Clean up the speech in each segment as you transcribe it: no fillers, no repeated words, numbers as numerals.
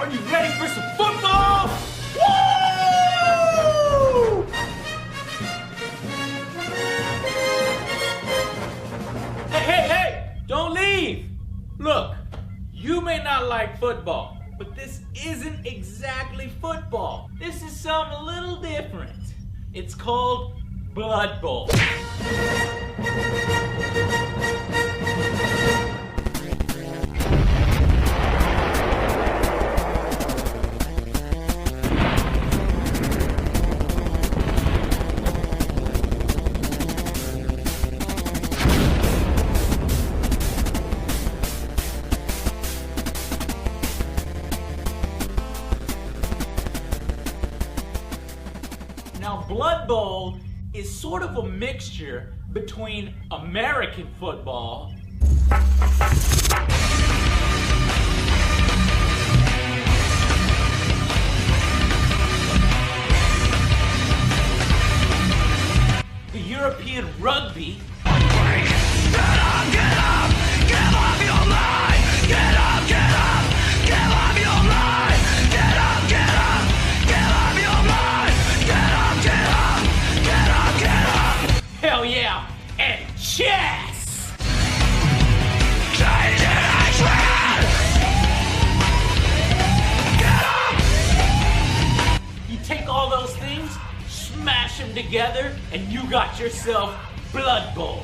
Are you ready for some football? Woo! Hey! Don't leave! Look, you may not like football, but this isn't exactly football. This is something a little different. It's called Blood Bowl. Now, Blood Bowl is sort of a mixture between American football the European rugby hell yeah, and chess! You take all those things, smash them together, and you got yourself Blood Bowl.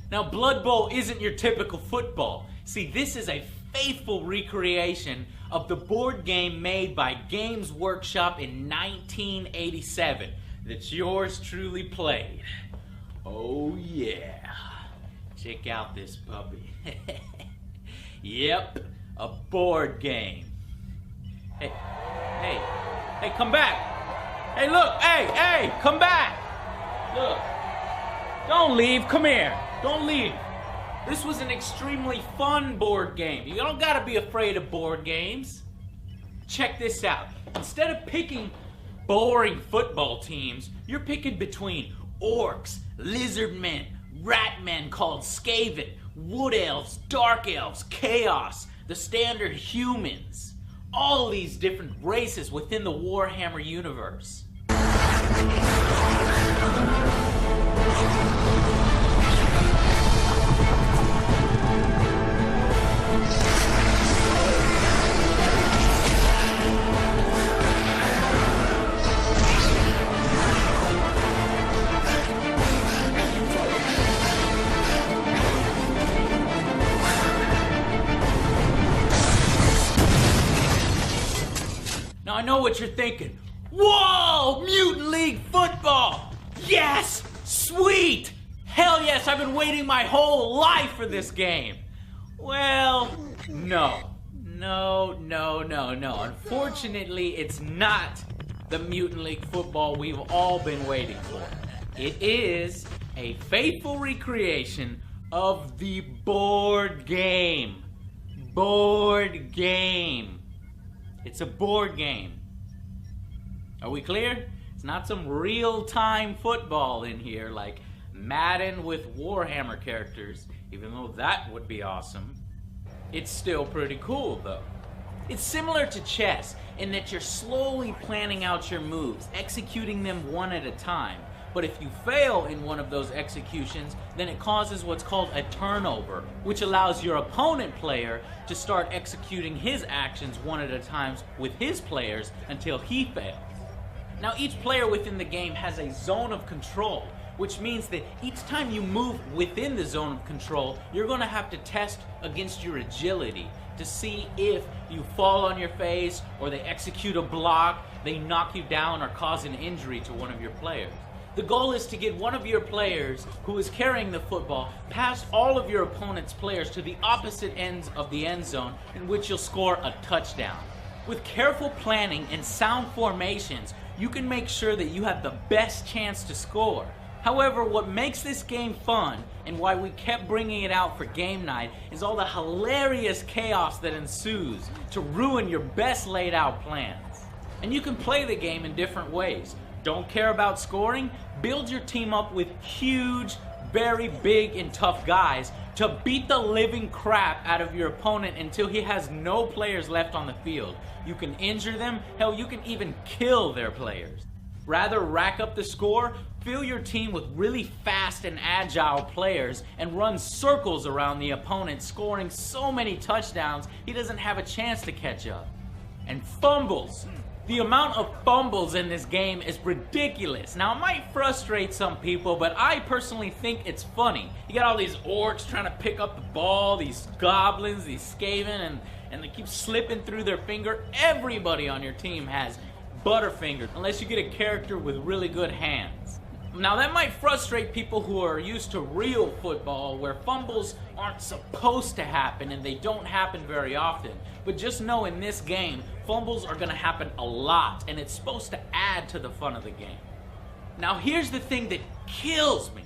Now, Blood Bowl isn't your typical football. See, this is a faithful recreation of the board game made by Games Workshop in 1987 that yours truly played. Oh yeah. Check out this puppy. Yep, a board game. Hey, come back. Hey, look, hey, come back. Look, don't leave, come here. Don't leave. This was an extremely fun board game. You don't gotta be afraid of board games. Check this out. Instead of picking boring football teams, you're picking between orcs, lizardmen, ratmen called Skaven, wood elves, dark elves, chaos, the standard humans. All these different races within the Warhammer universe. Now I know what you're thinking. Whoa! Mutant League football! Yes! Sweet! Hell yes, I've been waiting my whole life for this game. Well, no. Unfortunately, it's not the Mutant League football we've all been waiting for. It is a faithful recreation of the board game. Board game. It's a board game. Are we clear? It's not some real-time football in here like Madden with Warhammer characters, even though that would be awesome. It's still pretty cool, though. It's similar to chess in that you're slowly planning out your moves, executing them one at a time. But if you fail in one of those executions, then it causes what's called a turnover, which allows your opponent player to start executing his actions one at a time with his players until he fails. Now, each player within the game has a zone of control, which means that each time you move within the zone of control, you're going to have to test against your agility to see if you fall on your face or they execute a block, they knock you down or cause an injury to one of your players. The goal is to get one of your players who is carrying the football past all of your opponent's players to the opposite ends of the end zone, in which you'll score a touchdown. With careful planning and sound formations, you can make sure that you have the best chance to score. However, what makes this game fun, and why we kept bringing it out for game night, is all the hilarious chaos that ensues to ruin your best laid out plans. And you can play the game in different ways. Don't care about scoring? Build your team up with huge, very big and tough guys to beat the living crap out of your opponent until he has no players left on the field. You can injure them, hell, you can even kill their players. Rather rack up the score, fill your team with really fast and agile players and run circles around the opponent, scoring so many touchdowns he doesn't have a chance to catch up. And fumbles. The amount of fumbles in this game is ridiculous. Now, it might frustrate some people, but I personally think it's funny. You got all these orcs trying to pick up the ball, these goblins, these Skaven, and they keep slipping through their finger. Everybody on your team has Butterfinger, unless you get a character with really good hands. Now, that might frustrate people who are used to real football, where fumbles aren't supposed to happen and they don't happen very often. But just know in this game, fumbles are going to happen a lot, and it's supposed to add to the fun of the game. Now, here's the thing that kills me.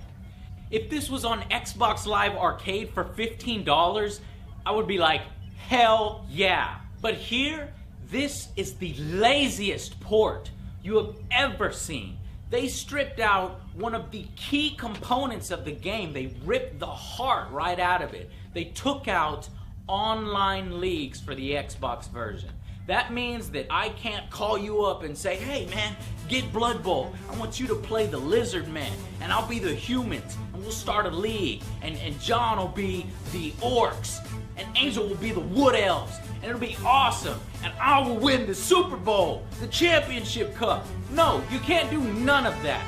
If this was on Xbox Live Arcade for $15, I would be like, hell yeah. But here, this is the laziest port you have ever seen. They stripped out one of the key components of the game. They ripped the heart right out of it. They took out online leagues for the Xbox version. That means that I can't call you up and say, hey man, get Blood Bowl. I want you to play the Lizard Men, and I'll be the humans, and we'll start a league, and John will be the orcs, and Angel will be the wood elves, and it'll be awesome, and I will win the Super Bowl, the championship cup. No, you can't do none of that.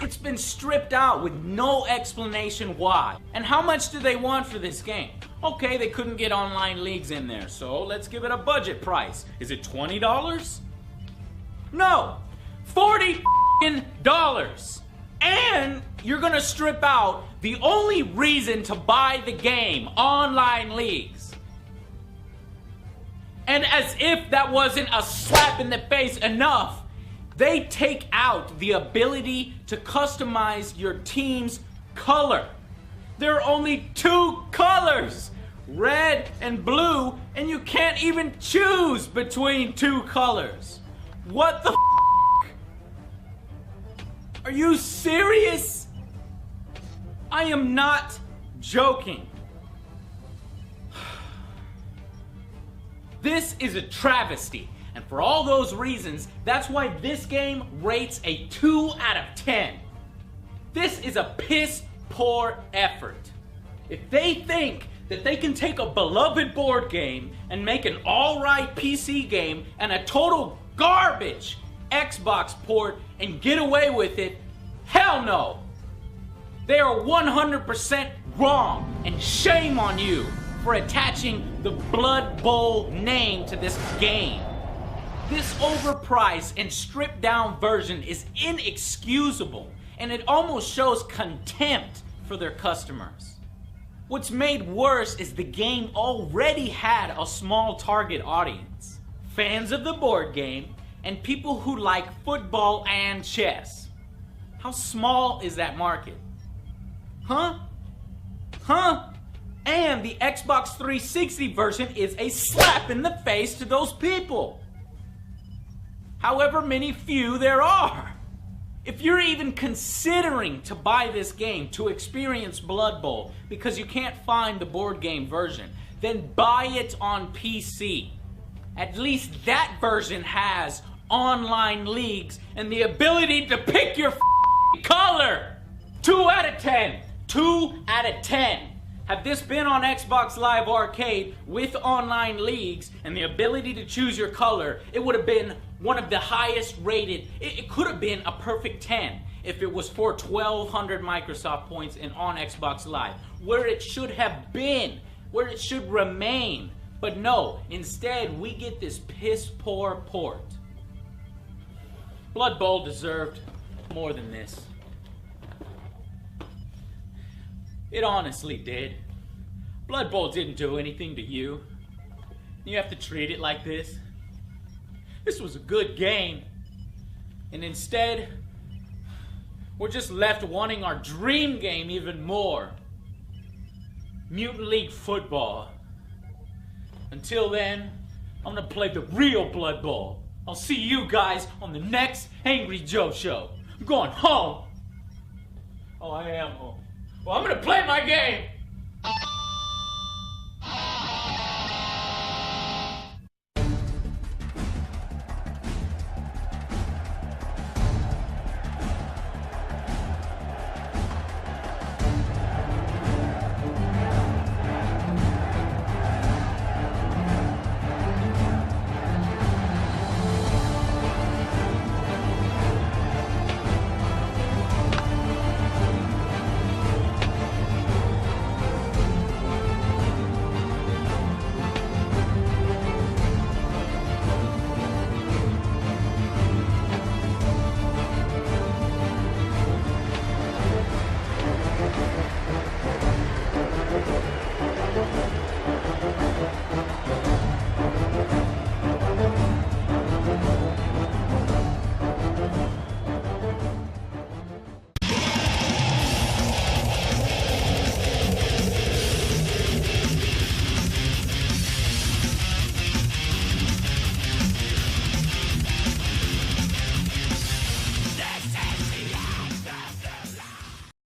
It's been stripped out with no explanation why. And how much do they want for this game? Okay, they couldn't get online leagues in there, so let's give it a budget price. Is it $20? No, $40. And you're gonna strip out the only reason to buy the game, online leagues. And as if that wasn't a slap in the face enough, they take out the ability to customize your team's color. There are only 2 colors, red and blue, and you can't even choose between 2 colors. What the f***? Are you serious? I am not joking. This is a travesty, and for all those reasons, that's why this game rates a 2 out of 10. This is a piss poor effort. If they think that they can take a beloved board game and make an alright PC game and a total garbage Xbox port and get away with it, hell no. They are 100% wrong, and shame on you for attaching the Blood Bowl name to this game. This overpriced and stripped down version is inexcusable, and it almost shows contempt for their customers. What's made worse is the game already had a small target audience. Fans of the board game and people who like football and chess. How small is that market? Huh? And the Xbox 360 version is a slap in the face to those people. However many few there are. If you're even considering to buy this game to experience Blood Bowl because you can't find the board game version, then buy it on PC. At least that version has online leagues and the ability to pick your color. 2 out of 10. 2 out of 10. Had this been on Xbox Live Arcade with online leagues and the ability to choose your color, it would have been one of the highest rated. It could have been a perfect 10 if it was for 1,200 Microsoft points and on Xbox Live, where it should have been, where it should remain. But no, instead we get this piss poor port. Blood Bowl deserved more than this. It honestly did. Blood Bowl didn't do anything to you. You have to treat it like this. This was a good game. And instead, we're just left wanting our dream game even more. Mutant League football. Until then, I'm gonna play the real Blood Bowl. I'll see you guys on the next Angry Joe show. I'm going home. Oh, I am home. Well, I'm gonna play my game.